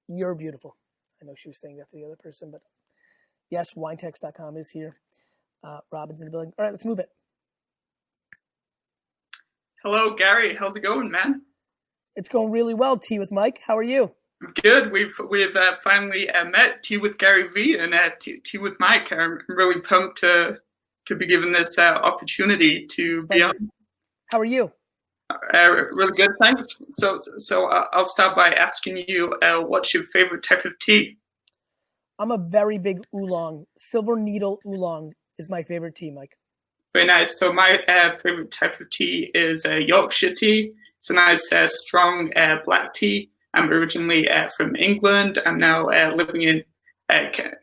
You're beautiful. I know she was saying that to the other person, but yes, winetext.com is here. Robin's in the building. All right, let's move it. Hello, Gary. How's it going, man? It's going really well, Tea with Mike. How are you? Good. We've finally met Tea with Gary V and Tea with Mike. I'm really pumped to be given this opportunity to be on. How are you? Really good, thanks. So I'll start by asking you, what's your favorite type of tea? I'm a very big oolong. Silver Needle oolong is my favorite tea, Mike. Very nice. So my favorite type of tea is Yorkshire tea. It's a nice, strong black tea. I'm originally from England. I'm now living in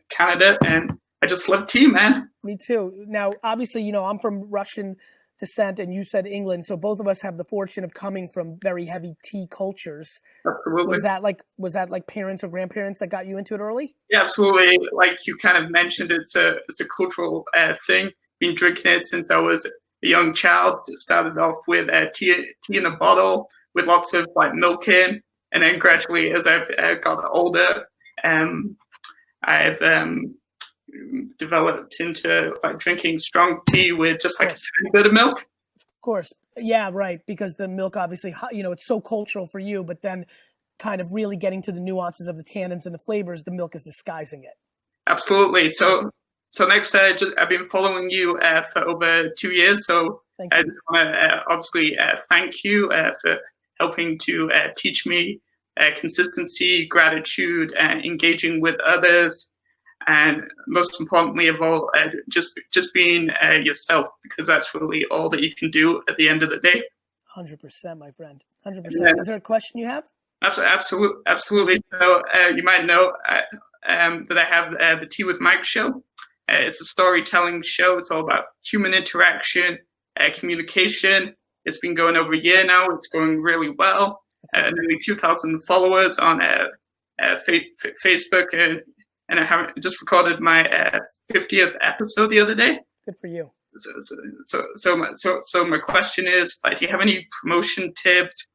Canada, and I just love tea, man. Me too. Now, obviously, I'm from Russian descent, and you said England, so both of us have the fortune of coming from very heavy tea cultures. Absolutely. Was that like parents or grandparents that got you into it early? Yeah, absolutely. Like you kind of mentioned, it's a cultural thing. Been drinking it since I was a young child. It started off with tea in a bottle with lots of like milk in, and then gradually, as I've got older, I've developed into like drinking strong tea with just like a tiny bit of milk. Of course, yeah, right. Because the milk, obviously, it's so cultural for you, but then kind of really getting to the nuances of the tannins and the flavors, the milk is disguising it. Absolutely. So next, I've been following you for over 2 years. So I just want to obviously thank you for helping to teach me consistency, gratitude, and engaging with others, and most importantly of all, just being yourself, because that's really all that you can do at the end of the day. 100%, my friend. 100%. Is there a question you have? Absolutely. So you might know that I have the Tea with Mike show. It's a storytelling show. It's all about human interaction, communication. It's been going over a year now. It's going really well. Nearly 2,000 followers on Facebook, and I have just recorded my 50th episode the other day. Good for you. So my question is, like, do you have any promotion tips?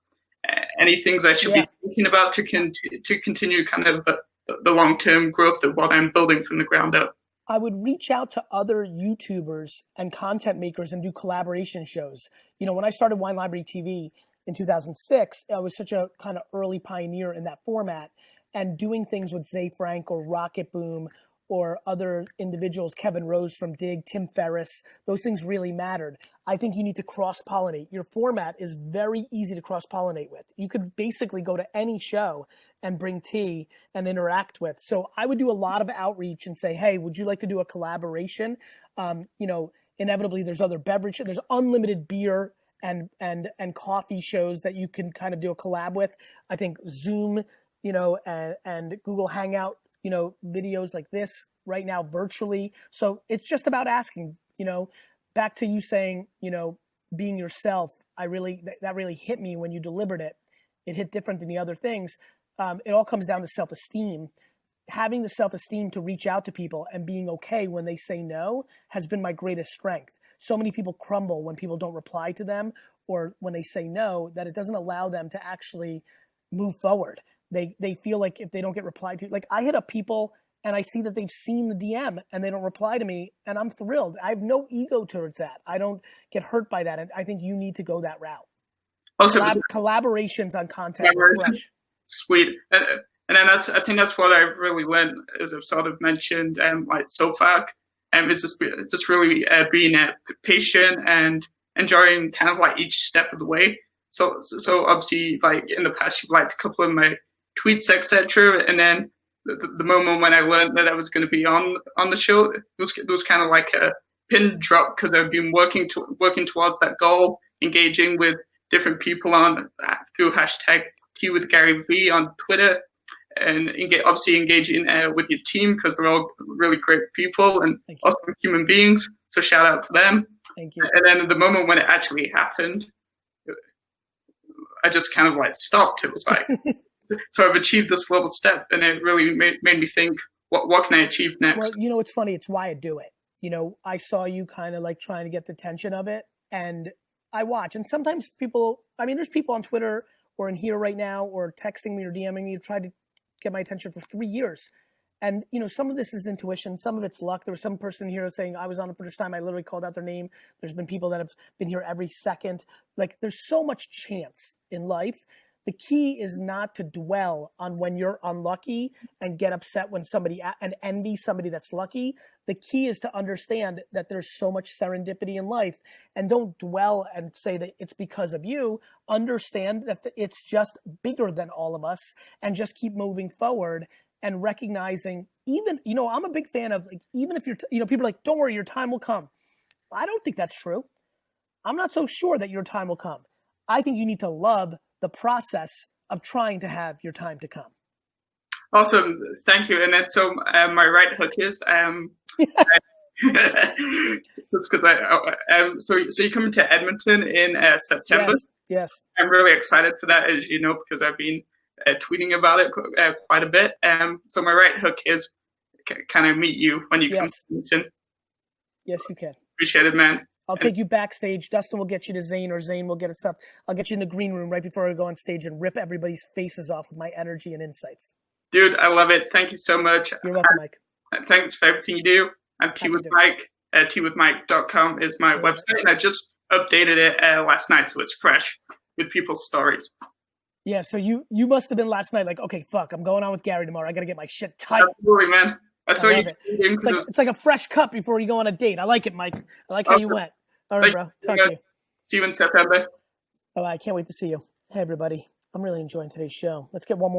Any things I should be thinking about to continue kind of the long-term growth of what I'm building from the ground up? I would reach out to other YouTubers and content makers and do collaboration shows. When I started Wine Library TV in 2006, I was such a kind of early pioneer in that format, and doing things with Zay Frank or Rocket Boom or other individuals, Kevin Rose from Dig, Tim Ferriss, those things really mattered. I think you need to cross-pollinate. Your format is very easy to cross-pollinate with. You could basically go to any show and bring tea and interact with. So I would do a lot of outreach and say, hey, would you like to do a collaboration? Inevitably there's other beverage, there's unlimited beer and coffee shows that you can kind of do a collab with. I think Zoom, and Google Hangout, videos like this right now virtually. So it's just about asking, back to you saying, being yourself. That really hit me when you delivered it. It hit different than the other things. It all comes down to self-esteem. Having the self-esteem to reach out to people and being okay when they say no has been my greatest strength. So many people crumble when people don't reply to them or when they say no, that it doesn't allow them to actually move forward. They feel like if they don't get replied to, like I hit up people and I see that they've seen the DM and they don't reply to me, and I'm thrilled. I have no ego towards that. I don't get hurt by that. And I think you need to go that route. Also, collaborations on content. Sweet. And then I think that's what I've really learned, as I've sort of mentioned, like so far, is just really being patient and enjoying kind of like each step of the way. So obviously, like in the past, you've liked a couple of my tweets, etc. And then the moment when I learned that I was going to be on the show, it was kind of like a pin drop, because I've been working towards that goal, engaging with different people through hashtag Tea with Gary V on Twitter, and obviously engaging with your team, because they're all really great people and awesome human beings. So shout out to them. Thank you. And then the moment when it actually happened, I just kind of like stopped. It was like, so I've achieved this little step, and it really made me think, what can I achieve next? Well, it's funny. It's why I do it. I saw you kind of like trying to get the attention of it, and I watch. And sometimes there's people on Twitter or in here right now or texting me or DMing me to try to get my attention for 3 years. And, some of this is intuition. Some of it's luck. There was some person here saying I was on the first time. I literally called out their name. There's been people that have been here every second. Like, there's so much chance in life. The key is not to dwell on when you're unlucky and get upset when and envy somebody that's lucky. The key is to understand that there's so much serendipity in life, and don't dwell and say that it's because of you. Understand that it's just bigger than all of us, and just keep moving forward and recognizing, even, I'm a big fan of, like, even if people are like, don't worry, your time will come. I don't think that's true. I'm not so sure that your time will come. I think you need to love the process of trying to have your time to come. Awesome. Thank you. And then, so my right hook is, because so you're coming to Edmonton in September. Yes. I'm really excited for that, as you know, because I've been tweeting about it quite a bit. So my right hook is, can I meet you when you come to Edmonton? Yes, you can. Appreciate it, man. I'll take you backstage. Dustin will get you to Zane, or Zane will get us up. I'll get you in the green room right before I go on stage and rip everybody's faces off with my energy and insights. Dude, I love it. Thank you so much. You're welcome, Mike. Thanks for everything you do. I'm Teawithmike. Teawithmike.com is my website, and I just updated it last night, so it's fresh with people's stories. Yeah, so you must have been last night like, okay, fuck, I'm going on with Gary tomorrow. I got to get my shit tight. Absolutely, man. I saw you. It's like a fresh cup before you go on a date. I like it, Mike. I like how you went. All right, bro. Talk to you. See you in September. Oh, I can't wait to see you. Hey, everybody. I'm really enjoying today's show. Let's get one more.